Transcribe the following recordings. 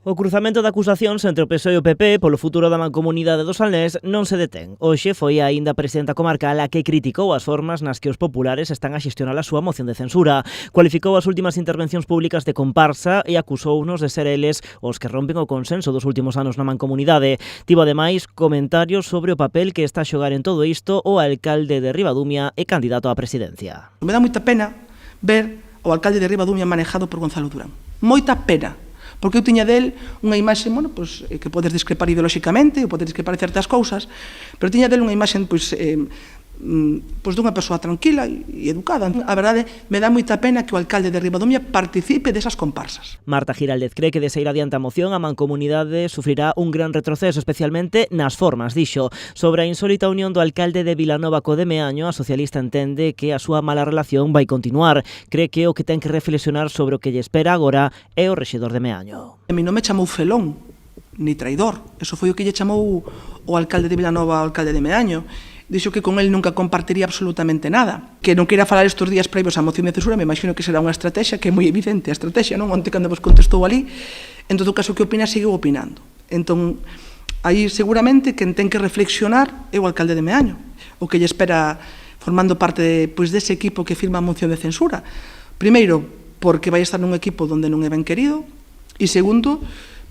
O cruzamento de acusacións entre o PSOE e o PP polo futuro da mancomunidade do Salnés non se detén. Hoxe foi aínda a presidenta comarcal a que criticou as formas nas que os populares están a xestionar a súa moción de censura. Cualificou as últimas intervencións públicas de comparsa e acusounos de ser eles os que rompen o consenso dos últimos anos na mancomunidade. Tivo ademais comentarios sobre o papel que está a xogar en todo isto o alcalde de Ribadumia e candidato á presidencia. Me dá moita pena ver o alcalde de Ribadumia manejado por Gonzalo Durán. Moita pena. Porque eu tiña del unha imaxe, que podes discrepar ideolóxicamente, ou podes discrepar certas cousas, pero tiña del unha imaxe, dunha persoa tranquila e educada. A verdade, me dá moita pena que o alcalde de Ribadumia participe desas comparsas. Marta Giraldez cree que de saír adiante a moción, a mancomunidade sufrirá un gran retroceso, especialmente nas formas, dixo. Sobre a insólita unión do alcalde de Vilanova co de Meaño, a socialista entende que a súa mala relación vai continuar. Cree que o que ten que reflexionar sobre o que lle espera agora é o rexedor de Meaño. A mí non me chamou felón, ni traidor. Eso foi o que lle chamou o alcalde de Vilanova ao alcalde de Meaño. Dixo que con el nunca compartiría absolutamente nada. Que non queira falar estes días previos á moción de censura, me imagino que será unha estrategia, que é moi evidente a estrategia, non? Onte cando vos contestou ali, en todo caso, que opina, sigue opinando. Entón, aí seguramente quen ten que reflexionar é o alcalde de Meaño, o que lle espera formando parte dese equipo que firma a moción de censura. Primeiro, porque vai estar nun equipo onde non é ben querido, e segundo,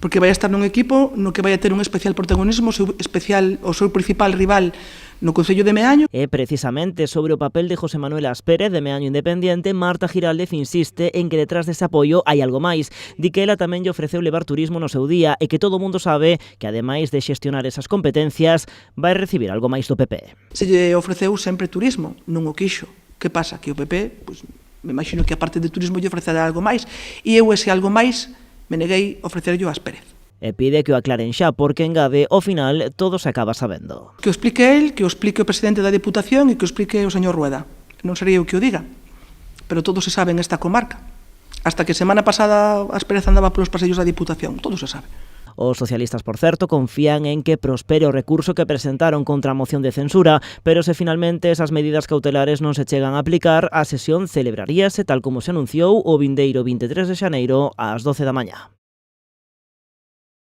porque vai estar nun equipo no que vai a ter un especial protagonismo, o seu principal rival no Concello de Meaño. E precisamente sobre o papel de José Manuel Aspérez de Meaño Independiente, Marta Giraldez insiste en que detrás dese apoio hai algo máis. Di que ela tamén lle ofreceu levar turismo no seu día e que todo o mundo sabe que, ademais de xestionar esas competencias, vai recibir algo máis do PP. Se lle ofreceu sempre turismo, non o quixo. Que pasa? Que o PP, me imagino que a parte de turismo lle ofrecerá algo máis, e eu ese algo máis me neguei a ofrecerlle a Aspérez. E pide que o aclaren xa, porque engade, ao final, todo se acaba sabendo. Que o explique el, que o explique o presidente da Deputación e que o explique o señor Rueda. Non serei eu que o diga, pero todo se sabe en esta comarca. Hasta que semana pasada a Aspérez andaba polos pasellos da Deputación, todo se sabe. Os socialistas, por certo, confían en que prospere o recurso que presentaron contra a moción de censura, pero se finalmente esas medidas cautelares non se chegan a aplicar, a sesión celebraríase tal como se anunciou o vindeiro 23 de xaneiro ás 12 da mañá.